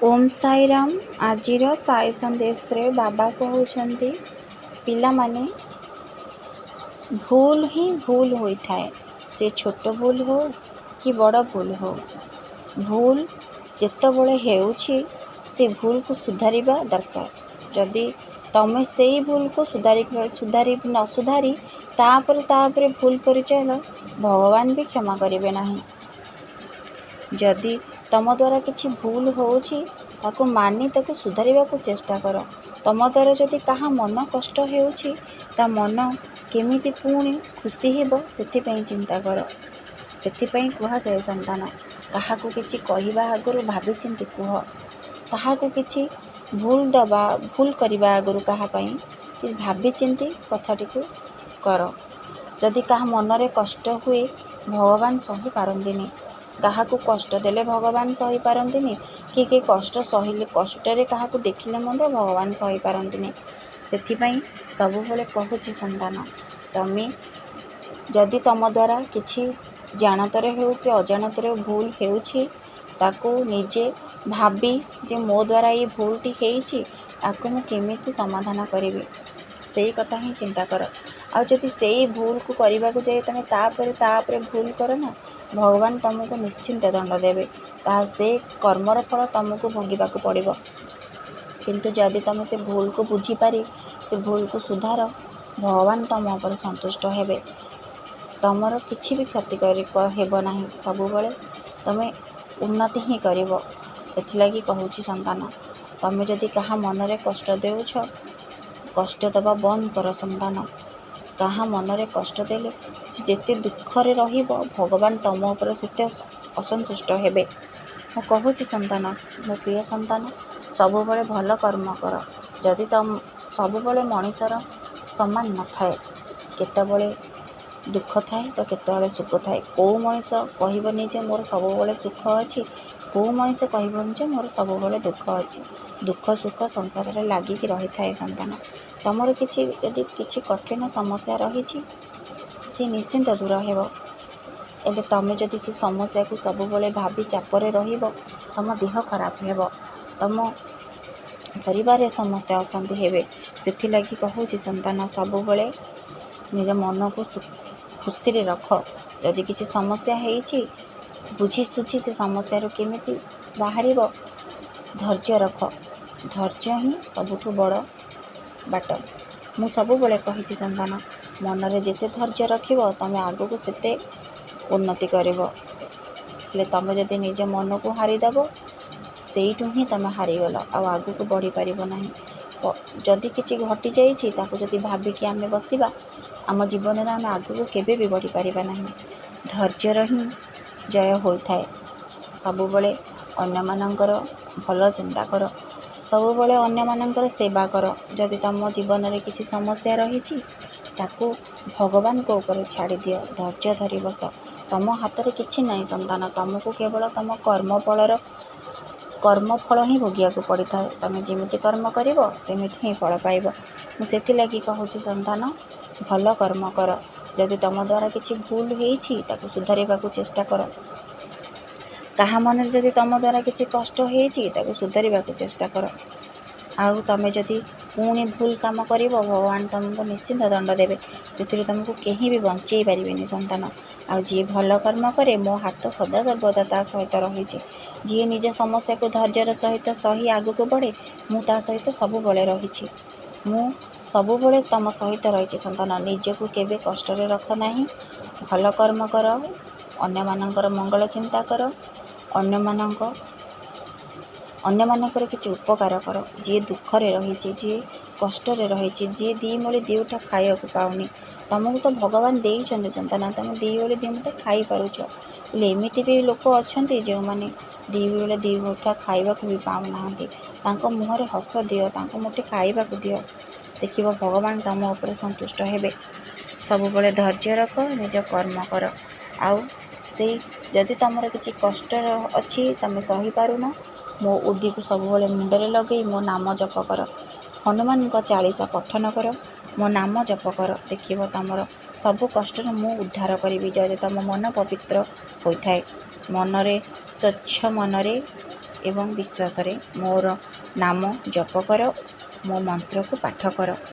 ओम साईराम। आजिर साई संदेश रे बाबा कहउछंती पिलामाने भूल ही भूल होइथाए। से छोट भूल हो कि बड़ भूल हो, भूल जेतेबेले हेउछि से भूल को सुधारिबा दरकार। जदि तमे सेई भूल को सुधारी न सुधारी तापरे भूल करि चल, भगवान भी क्षमा करिवे नाही। जदि तम द्वारा किछि भूल होउछि ताको मानी ताको सुधारिबाकू चेष्टा कर। तम द्वारा जदि कहा मन कष्ट हेउछि ता मन केमिति पुणी खुशी हेबो सेथिपई चिंता कर। सेथिपई कुहा जाय संतान, काहाकू किछि कहिबा आगरु भाबी चिंती कुह। ताहाकू किछि भूल करिबा आगरु काहा पई कि भाबी चिंती कथाटिकू कर। जदि काहा मनरे कष्ट हुए भगवान सही पारंतिनी। काहाकू कष्ट देले भगवान सही पारंतिनी कि कष्ट सहिले कष्टरे काहाकू देखिले मध्य भगवान सही पारंतिनी। सेथिपई सबुबले कहूछि संतान, तमे जदि तम द्वारा किछि जानतरे हेउ कि अजानतरे भूल हेउछि ताकू निजे भाबी जे मो द्वारा ये भूलटी हेइछि आकु मु केमिति समाधान करिवि सेई कथा ही चिंता कर। आ जदि सेई भूल को करिबाकू जाय तमे तापरे भूल कर ना, भगवान तुमको निश्चिंत दंड देवे। ता से कर्मर फल तुमको भोगिबाकू पड़िबो। किंतु जदि तुम से भूल को बुझी पारी से भूल को सुधार, भगवान तुम उपर संतुष्ट हेबे। तुमर किछि भी क्षति हेबो नाही, सबुबले तमे उन्नति ही करिवो। एथिलागी कहूछि संतान, तमे जदि कहा मनरे कष्ट देउछ, कष्ट दबा बंद कर संतान। कहा मनरे कष्ट देले से जेते दुखरे रहिबो भगवान तुम उपर सेते असंतुष्ट हेबे। मु कहूछि संतान, मो प्रिय संतान, सबुबले भल कर्म कर। जदि तुम सबुबले मनीषर समान न थाए, केतेबेले दुख थाए तो केतेबेले सुख थाए। को मनीष कहबनी जे मोर सबुबले सुख अछि, को मनीष कहबनी जे मोर सबुबले दुख अछि। दुख सुख संसार रे लागिकी रही थाए संतान। तमर किछि यदि किछि कठिन समस्या रहिछि से निश्चिंत दूर हेबो। एले तमे जदि से समस्या को सबुबले भाबी चापरे रहिबो, तम देह खराब हेबो, तम परिवार रे समस्त अशांति हेबे। सेथि लागि कहूछि संतान, सबुबले निज मन को खुशी रे रख। यदि किछि समस्या हेइछि बुझी सुझी से समस्या रो केमिति बाहरिबो, धैर्य रख। धैर्य ही सबुठु बड़ बाट। मु सबुबले कहिछि संतान, मनरे जेते धैर्य रखिबो तमे आगको सेते उन्नति करिवो। हेले तमे जदि निज मन को हारिदेव सेइठु ही तमे हारिगल, आ आगको बढ़ी पारिबो नाही। जदि किछि घटी जाइछि ताको जदि भाबिकी आमे बसिबा, आम जीवन रे आमे आगको केबे भी बढ़ी पारिबा नाही। धैर्यर ही जय होइथाए। सबुबले अन्य मानकर भल चिंता कर, सबुबले अन्य मानकर सेवा कर। जदि तम जीवन रे किछि समस्या रहिछि ताको भगवान को ऊपर छाड़ी दियो, धैर्य धरि बस। तम हाथ रे किछि नाही संतान, तुमको केवल तम कर्मफल ही भोगिया को पड़ी थाए। तमे जेमिति कर्म करिवो सेमिति ही फल पाइबो। मु सेथि लागि कहूछि संतान, भल कर्म कर। जदि तम द्वारा किछि भूल हेइछि ताको सुधारिबाकू चेष्टा कर। काहा मनरे जदि तम द्वारा किछि कष्ट हेइछि ताको सुधारिबाकू चेष्टा कर। आउ तमे जदि पुणी भूल काम करिवो, भगवान तुमको निश्चिंत दंड देवे। सेथिरे तुमको केही भी बंचेई पारिबेनी संतान। आ जी भल कर्म करे मो हाथ सदा सर्वदा ता सहित रहिछि। जी निज समस्या को धैर्यर सहित सही आगको बढ़े, मु ता सहित सबुबले रहिछि। मु सबुबले तम सहित रहिछि संतान। निजको केबे कष्ट रे रख नाही। भल कर्म कर, अन्य मानकर मंगल चिंता कर, अन्य मानकर किछि उपकार कर। जी दुखरे रहिछि, जी कष्टरे रहिछि, जी दी मोली दिउटा खाइବାକୁ पाउनी, तुमको तो भगवान देइछन्ते संतान। तुम दी ओली दी मुठा खाई पारुछ। हेले एमिति भी लोक अछन्ति जे माने दी ओली दी मुठा खाइବାକୁ भी पाउ नाहंती। तांको मुहरे हस दियो, तांको मुठे खाइବାକୁ दियो, देखिबो भगवान तुम ऊपर संतुष्ट हेबे। सबुबले धैर्य रख, निज कर्म कर। आउ से जदि तुमर किछि कष्ट अछि तमे सही पारुना, मो उडी को सबुबले मुंडरे लगेई मो नाम जप कर। हनुमान को चालीसा पठन कर, मो नाम जप कर। देखिबो तुमर सबु कष्ट मु उद्धार करिवि। जदि तुम मन पवित्र होइथाए, मनरे स्वच्छ मनरे ଏବଂ ବିଶ୍ୱାସରେ ମୋର ନାମ ଜପ କର, ମୋ ମନ୍ତ୍ରକୁ ପାଠ କର।